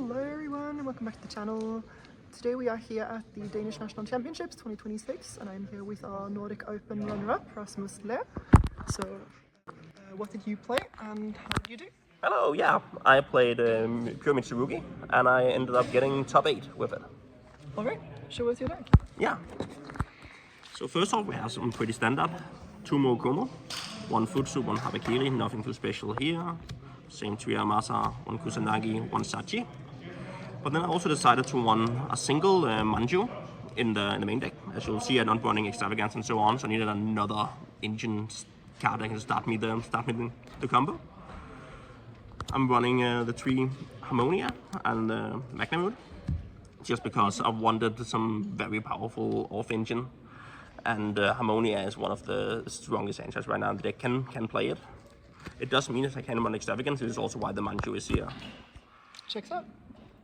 Hello everyone and welcome back to the channel. Today we are here at the Danish National Championships 2026 and I'm here with our Nordic Open runner-up, Rasmus Leth. So, what did you play and how did you do? Hello, yeah, I played pure Mitsurugi and I ended up getting top 8 with it. Alright, show us your deck. Yeah. So first off we have some pretty standard. 2 more Kumo, 1 Futsu, 1 Habakiri, nothing too special here. Same 3 Amasa, 1 Kusanagi, 1 Sachi. But then I also decided to run a single Manju in the main deck. As you'll see, I'm not running Extravagance and so on, so I needed another engine card that can start me the combo. I'm running the 3 Harmonia and Magnamute, just because I wanted some very powerful off engine, and Harmonia is one of the strongest engines right now. The deck can play it. It does mean that I can run Extravagance, which is also why the Manju is here. Checks out.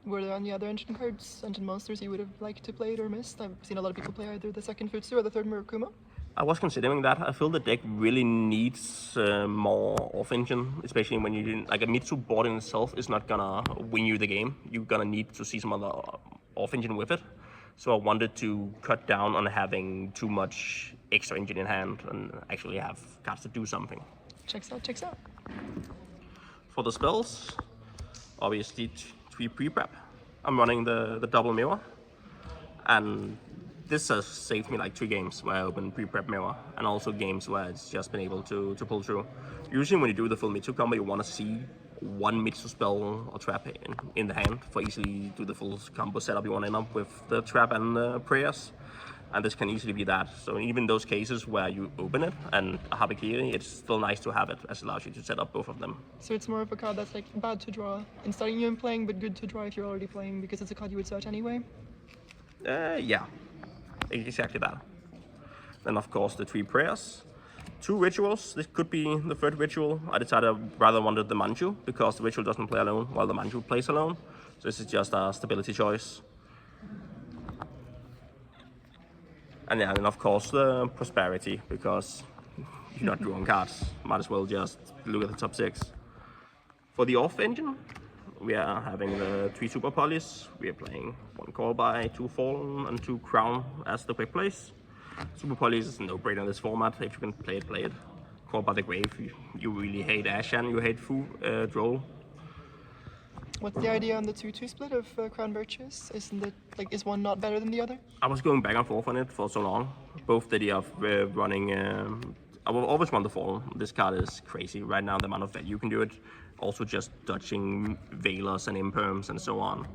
Were there any other engine cards, engine monsters you would have liked to play or missed? I've seen a lot of people play either the second Futsu or the third Murakumo. I was considering that. I feel the deck really needs more off-engine, especially when you like a Mitsu board in itself is not gonna win you the game. You're gonna need to see some other off-engine with it. So I wanted to cut down on having too much extra engine in hand and actually have cards to do something. Checks out, checks out. For the spells, obviously 3 pre-prep. I'm running the double mirror, and this has saved me like 2 games where I open pre-prep mirror, and also games where it's just been able to pull through. Usually when you do the full Mitsu combo, you want to see 1 Mitsu spell or trap in the hand for easily do the full combo setup. You want to end up with the trap and the prayers, and this can easily be that. So even those cases where you open it and a Habakiri, it's still nice to have it, as it allows you to set up both of them. So it's more of a card that's like bad to draw in starting you and playing, but good to draw if you're already playing because it's a card you would search anyway? Yeah, exactly that. Then of course the 3 prayers. 2 rituals. This could be the 3rd ritual. I decided I rather wanted the Manju because the ritual doesn't play alone while the Manju plays alone. So this is just a stability choice. And yeah, and of course the prosperity, because you're not drawing cards. Might as well just look at the top 6. For the off engine, we are having the 3 super polys. We are playing 1 call by, 2 fallen, and 2 crown as the quick plays. Super polys is a no-brainer in this format. If you can play it, play it. Call by the grave. You really hate Ashan, you hate Droll. What's the idea on the 2-2 split of Crown Birches? Isn't it like, is one not better than the other? I was going back and forth on it for so long. Both the idea of running, I will always run the Fallen. This card is crazy right now, the amount of value you can do it. Also just dodging Veilers and Imperms and so on.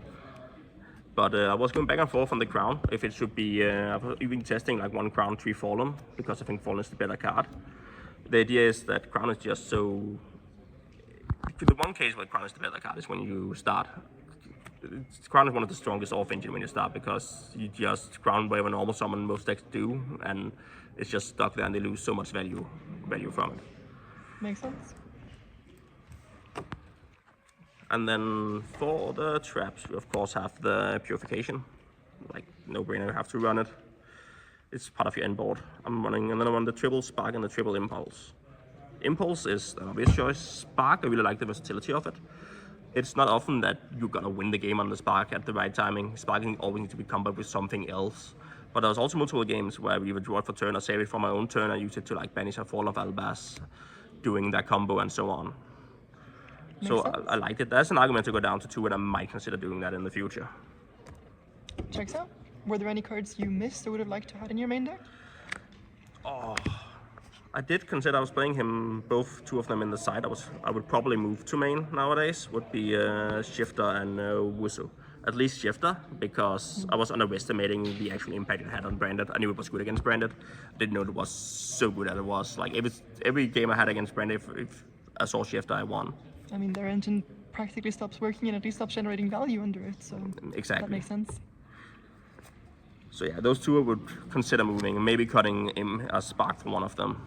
But I was going back and forth on the Crown, if it should be, I was even testing like 1 Crown, 3 Fallen, because I think Fallen is the better card. The idea is that Crown is just so... The one case where Crown is the better card is when you start. Crown is one of the strongest off engine when you start, because you just Crown whatever normal summon most decks do, and it's just stuck there and they lose so much value from it. Makes sense. And then for the traps, we of course have the Purification. Like, no brainer, you have to run it. It's part of your end board. I'm running, and then I run the triple Spark and the triple Impulse. Impulse is an obvious choice. Spark, I really like the versatility of it. It's not often that you're gonna win the game on the Spark at the right timing. Sparking always needs to be combined with something else. But there's also multiple games where we either draw it for turn or save it for my own turn and use it to like banish a Fall of Albaz, doing that combo and so on. So I liked it. There's an argument to go down to 2, and I might consider doing that in the future. Checks out. Were there any cards you missed or would have liked to have in your main deck? Oh, I did consider I was playing him, both 2 of them in the side. I would probably move to main nowadays, would be Shifter and Wusu. At least Shifter, because I was underestimating the actual impact it had on Branded. I knew it was good against Branded. I didn't know it was so good as it was. Like every game I had against Branded, if I saw Shifter, I won. I mean, their engine practically stops working and at least stops generating value under it, so exactly. That makes sense. So yeah, those 2 I would consider moving, and maybe cutting a Spark for one of them.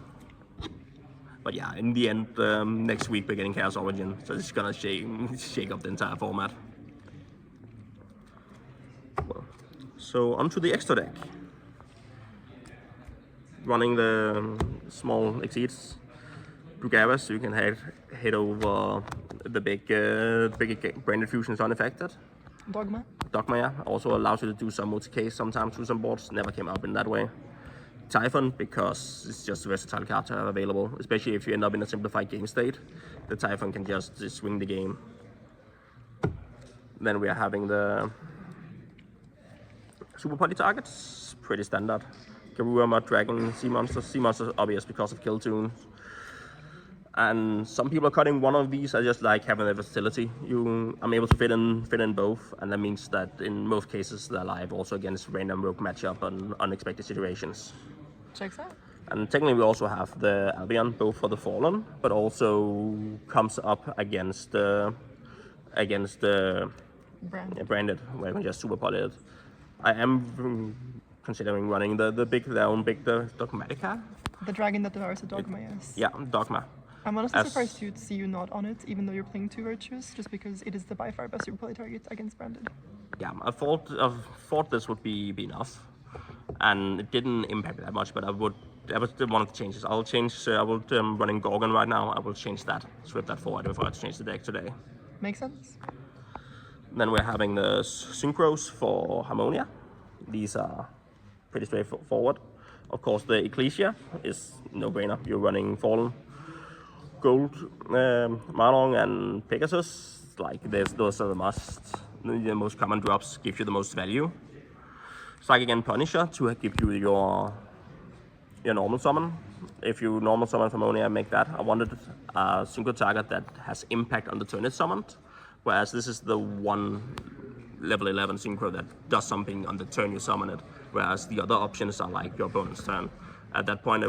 But yeah, in the end, next week we're getting Chaos Origin, so it's gonna shake up the entire format. Well, so onto the extra deck. Running the small exceeds. Brugara, so you can head over the big branded fusions unaffected. Dogma. Dogma, yeah, also allows you to do some multi-case sometimes through some boards. Never came up in that way. Typhon, because it's just a versatile card to have available, especially if you end up in a simplified game state. The Typhon can just swing the game. Then we are having the super poly targets, pretty standard. Garura, Mud Dragon, Sea Monsters. Sea Monsters obvious because of kill tunes. And some people are cutting one of these. I just like having the versatility. I'm able to fit in both, and that means that in most cases they're alive also against random rogue matchup and unexpected situations. Checks out. And technically we also have the Albion, both for the Fallen, but also comes up against the branded, where you can just super poly it. I am considering running the Dogmatica. The dragon that devours a Dogma, yes. Yeah, Dogma. I'm honestly surprised to see you not on it, even though you're playing 2 Virtues, just because it is the by far best super poly target against branded. Yeah, I thought this would be enough, and it didn't impact that much. But I would one of the changes. I will running Gorgon right now. I will change that, swap that forward before I change the deck today. Makes sense. Then we're having the Synchros for Harmonia. These are pretty straightforward. Of course, the Ecclesia is no-brainer. You're running Fallen, Gold, Marlong, and Pegasus. Like those are the most common drops, give you the most value. Psychic and Punisher to give you your normal summon. If you normal summon from Harmonia, make that. I wanted a single target that has impact on the turn it's summoned, whereas this is the one level 11 Synchro that does something on the turn you summon it, whereas the other options are like your opponent's turn. At that point, I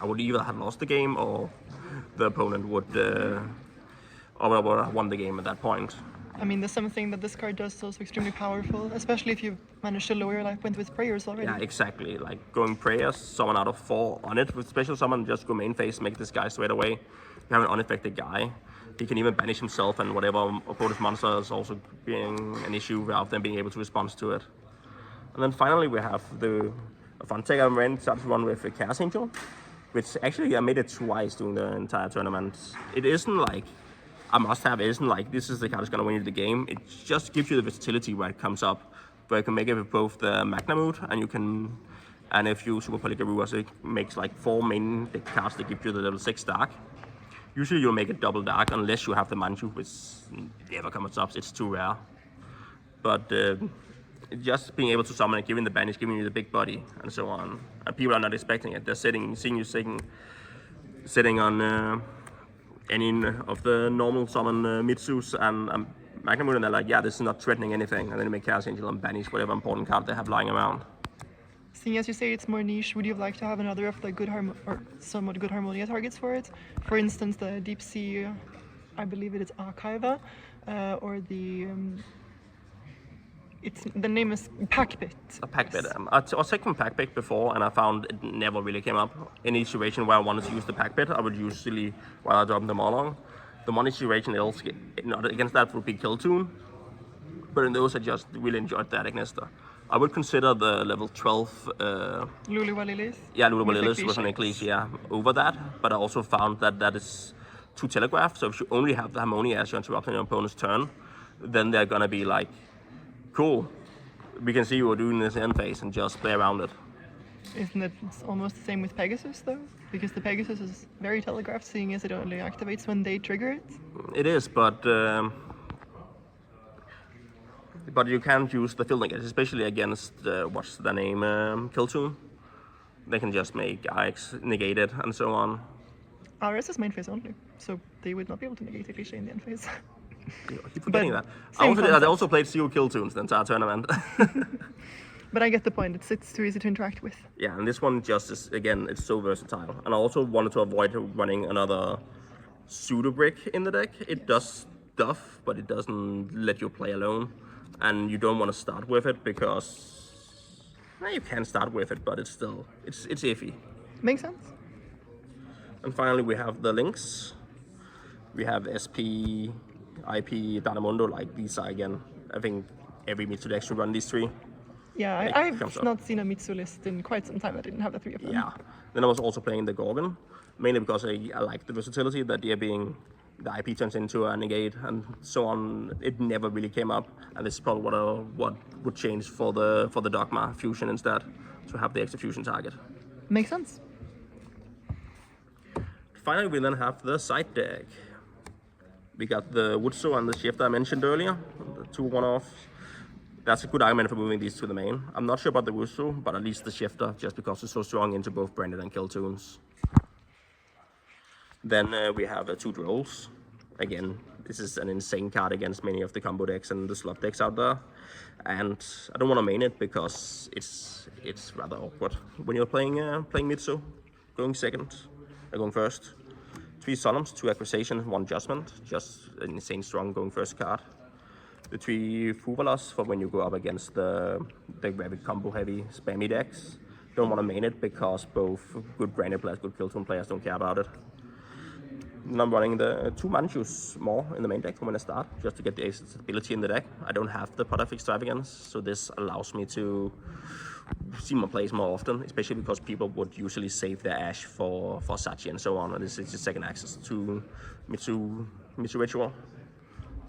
would either have lost the game or the opponent would have won the game at that point. I mean, there's something that this card does is also extremely powerful, especially if you've managed to lower your life point with prayers already. Yeah, exactly. Like going prayers, summon out of 4 on it with special summon, just go main phase, make this guy straight away. You have an unaffected guy. He can even banish himself and whatever opponent's monster is also being an issue without them being able to respond to it. And then finally we have the fun take I ran started one with a Chaos Angel, which actually I made it twice during the entire tournament. It isn't like a must-have. It isn't like this is the card that's gonna win you the game. It just gives you the versatility where it comes up, where you can make it with both the Magna Mood and if you super poly Garura, so it makes like 4 main deck cards that give you the level 6 dark. Usually you'll make it double dark unless you have the Manju, which never comes up. It's too rare. But just being able to summon it, giving the banish, giving you the big body, and so on. And people are not expecting it. They're seeing you sitting on any of the normal summon Mitsus and Magna Moon, and they're like, yeah, this is not threatening anything. And then you make Chaos Angel and banish whatever important card they have lying around. Seeing as you say it's more niche, would you like to have another of the somewhat good Harmonia targets for it? For instance, the Deep Sea, I believe it is Archiva, or the the name is Packbit. A Packbit. I was taking Packbit before, and I found it never really came up. Any situation where I wanted to use the Packbit, I would usually, while I dropped them all along. The money situation else against that would be Kill Tune, but in those I just really enjoyed that Ignister. I would consider the level 12 Luluwa Lilies? Yeah, Luluwa Lilies was an Ecclesia over that, but I also found that is too telegraphed. So if you only have the Harmonia as you're interrupting your opponent's turn, then they're gonna be like, cool, we can see you are doing this end phase and just play around it. Isn't it almost the same with Pegasus though? Because the Pegasus is very telegraphed, seeing as it only activates when they trigger it. It is, but you can't use the field negatives, especially against what's the name, Kill Tune. They can just make IX negate it and so on. RS is main phase only, so they would not be able to negate Ecclesia in the end phase. I keep forgetting that. I also played 0 Kill Tunes the entire tournament. But I get the point, it's too easy to interact with. Yeah, and this one just is, again, it's so versatile. And I also wanted to avoid running another pseudo brick in the deck. It does stuff, but it doesn't let you play alone. And you don't want to start with it because you can start with it, but it's still it's iffy. Makes sense. And finally we have the links. We have SP, IP, Danamundo, like these are again, I think every Mitsu deck should run these 3. Yeah, I've not seen a Mitsu list in quite some time. I didn't have the 3 of them. Yeah. Then I was also playing the Gorgon, mainly because I like the versatility, the idea being the IP turns into a negate and so on. It never really came up, and this is probably what would change for the Dogma fusion instead, to have the extra fusion target. Makes sense. Finally, we then have the side deck. We got the YuGiOh and the Shifter I mentioned earlier, the two one-offs. That's a good argument for moving these to the main. I'm not sure about the YuGiOh, but at least the Shifter, just because it's so strong into both branded and kill tunes. Then we have two Drolls. Again, this is an insane card against many of the combo decks and the slot decks out there. And I don't want to main it because it's rather awkward when you're playing Mitsu, going second, going first. 3 Solemns, 2 Acquisition, 1 Judgment, just an insane strong going first card. The 3 Fuvalas for when you go up against the very combo heavy spammy decks. Don't want to main it because both good branded players, good kill tune players don't care about it. And I'm running the 2 Manchus more in the main deck from when I start, just to get the stability in the deck. I don't have the Potter Extravagance, so this allows me to see my plays more often, especially because people would usually save their Ash for Sachi and so on, and this is your second access to Mitsurugi.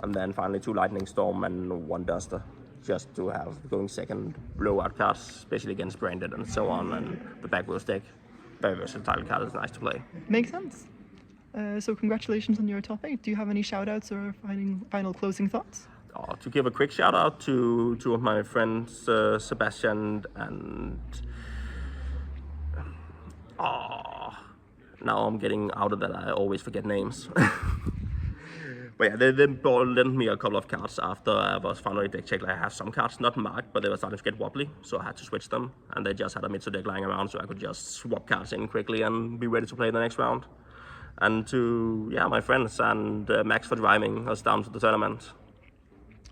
And then finally 2 Lightning Storm and 1 Duster, just to have going second blowout cards, especially against branded and so on, and the backwards deck. Very versatile card, it's nice to play. Makes sense. So congratulations on your top 8. Do you have any shout outs or final closing thoughts? To give a quick shout out to 2 of my friends, Sebastian and now I'm getting out of that, I always forget names. But yeah, they lent me a couple of cards after I was finally deck checked. I have some cards not marked, but they were starting to get wobbly, so I had to switch them, and they just had a Mitsu deck lying around, so I could just swap cards in quickly and be ready to play the next round. And to my friends and Max for driving us down to the tournament.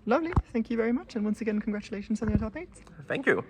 Lovely, thank you very much, and once again congratulations on your top 8. Thank you.